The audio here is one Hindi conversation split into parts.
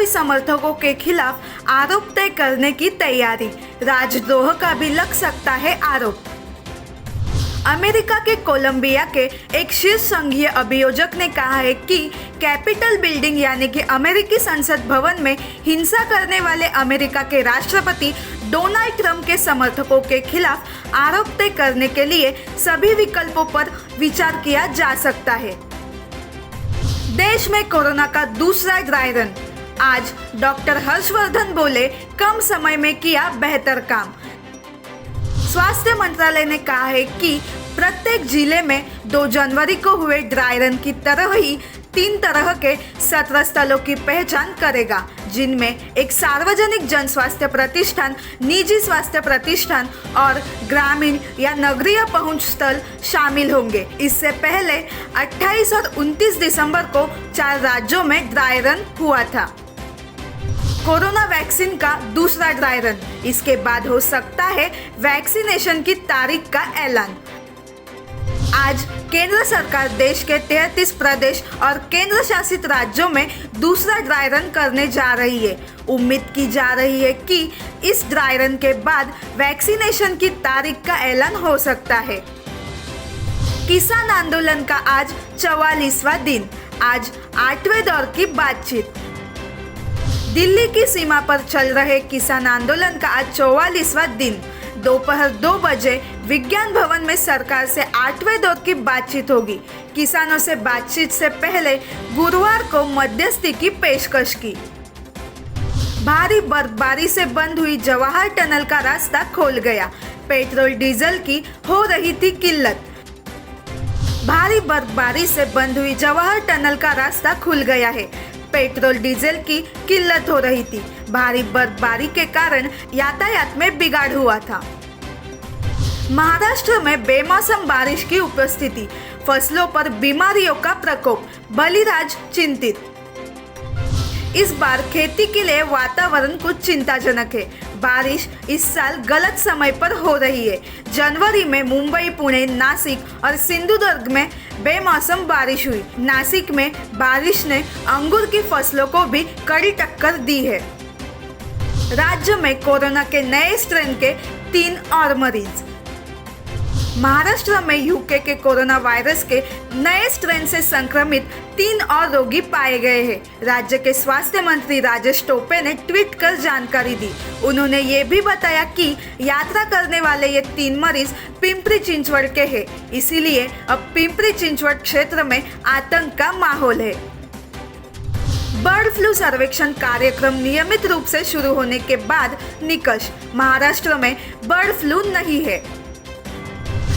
चुनावी समर्थकों के खिलाफ आरोप तय करने की तैयारी। राजद्रोह का भी लग सकता है आरोप। अमेरिका के कोलंबिया के एक शीर्ष संघीय अभियोजक ने कहा है कि कैपिटल बिल्डिंग यानी कि अमेरिकी संसद भवन में हिंसा करने वाले अमेरिका के राष्ट्रपति डोनाल्ड ट्रंप के समर्थकों के खिलाफ आरोप तय करने के लिए सभी विकल्पों पर विचार किया जा सकता है। देश में कोरोना का दूसरा ड्राई रन। आज डॉक्टर हर्षवर्धन बोले, कम समय में किया बेहतर काम। स्वास्थ्य मंत्रालय ने कहा है कि प्रत्येक जिले में 2 जनवरी को हुए ड्राई रन की तरह ही 3 तरह के 17 स्थलों की पहचान करेगा, जिनमें एक सार्वजनिक जन स्वास्थ्य प्रतिष्ठान, निजी स्वास्थ्य प्रतिष्ठान और ग्रामीण या नगरीय पहुंच स्थल शामिल होंगे। इससे पहले 28 और 29 दिसंबर को 4 राज्यों में ड्राई रन हुआ था। कोरोना वैक्सीन का दूसरा ड्राई रन, इसके बाद हो सकता है वैक्सीनेशन की तारीख का ऐलान। आज केंद्र सरकार देश के 33 प्रदेश और केंद्र शासित राज्यों में दूसरा ड्राई रन करने जा रही है। उम्मीद की जा रही है कि इस ड्राई रन के बाद वैक्सीनेशन की तारीख का ऐलान हो सकता है। किसान आंदोलन का आज 44वां दिन। आज 8वें दौर की बातचीत। दिल्ली की सीमा पर चल रहे किसान आंदोलन का आज 44वां दिन। दोपहर 2 बजे विज्ञान भवन में सरकार से 8वें दौर की बातचीत होगी। किसानों से बातचीत से पहले गुरुवार को मध्यस्थी की पेशकश की। भारी बर्फबारी से बंद हुई जवाहर टनल का रास्ता खोल गया। पेट्रोल डीजल की हो रही थी किल्लत। भारी बर्फबारी से बंद हुई जवाहर टनल का रास्ता खुल गया है। पेट्रोल डीजल की किल्लत हो रही थी। भारी बर्फबारी के कारण यातायात में बिगाड़ हुआ था। महाराष्ट्र में बेमौसम बारिश की उपस्थिति, फसलों पर बीमारियों का प्रकोप, बलिराज चिंतित। इस बार खेती के लिए वातावरण कुछ चिंताजनक है। बारिश इस साल गलत समय पर हो रही है। जनवरी में मुंबई, पुणे, नासिक और सिंधुदुर्ग में बेमौसम बारिश हुई। नासिक में बारिश ने अंगूर की फसलों को भी कड़ी टक्कर दी है। राज्य में कोरोना के नए स्ट्रेन के 3 और मरीज। महाराष्ट्र में यूके के कोरोना वायरस के नए स्ट्रेन से संक्रमित 3 और रोगी पाए गए हैं। राज्य के स्वास्थ्य मंत्री राजेश टोपे ने ट्वीट कर जानकारी दी। उन्होंने ये भी बताया कि यात्रा करने वाले ये 3 मरीज पिंपरी चिंचवड़ के हैं, इसीलिए अब पिंपरी चिंचवड़ क्षेत्र में आतंक का माहौल है। बर्ड फ्लू सर्वेक्षण कार्यक्रम नियमित रूप से शुरू होने के बाद निष्कर्ष। महाराष्ट्र में बर्ड फ्लू नहीं है।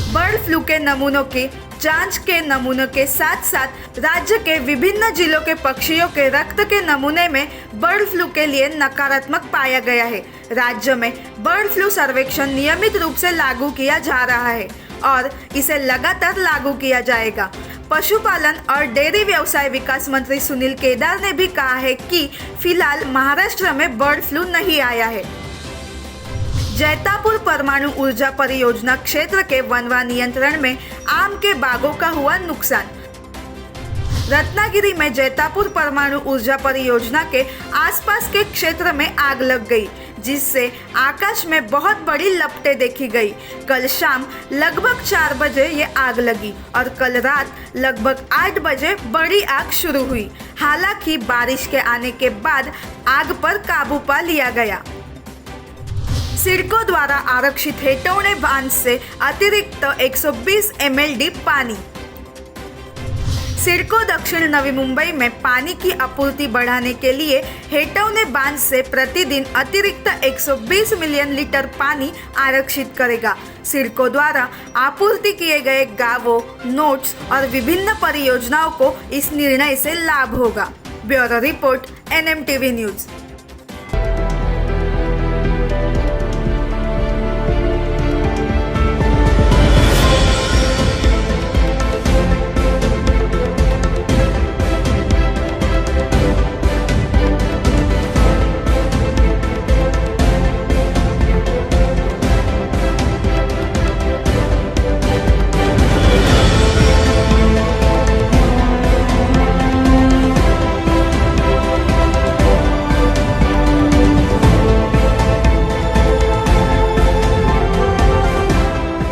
बर्ड फ्लू के नमूनों की जांच के नमूनों के साथ साथ राज्य के विभिन्न जिलों के पक्षियों के रक्त के नमूने में बर्ड फ्लू के लिए नकारात्मक पाया गया है। राज्य में बर्ड फ्लू सर्वेक्षण नियमित रूप से लागू किया जा रहा है और इसे लगातार लागू किया जाएगा। पशुपालन और डेयरी व्यवसाय विकास मंत्री सुनील केदार ने भी कहा है कि फिलहाल महाराष्ट्र में बर्ड फ्लू नहीं आया है। जैतापुर परमाणु ऊर्जा परियोजना क्षेत्र के वनवा नियंत्रण में आम के बागों का हुआ नुकसान। रत्नागिरी में जैतापुर परमाणु ऊर्जा परियोजना के आसपास के क्षेत्र में आग लग गई, जिससे आकाश में बहुत बड़ी लपटें देखी गई। कल शाम लगभग 4 बजे ये आग लगी और कल रात लगभग 8 बजे बड़ी आग शुरू हुई। हालांकि बारिश के आने के बाद आग पर काबू पा लिया गया। सिडको द्वारा आरक्षित हेटौड़े बांध से अतिरिक्त 120 MLD पानी। सिडको दक्षिण नवी मुंबई में पानी की आपूर्ति बढ़ाने के लिए हेटौड़े बांध से प्रतिदिन अतिरिक्त 120 मिलियन लीटर पानी आरक्षित करेगा। सिडको द्वारा आपूर्ति किए गए गांवों, नोड्स और विभिन्न परियोजनाओं को इस निर्णय से लाभ होगा। Bureau report, NMTV news.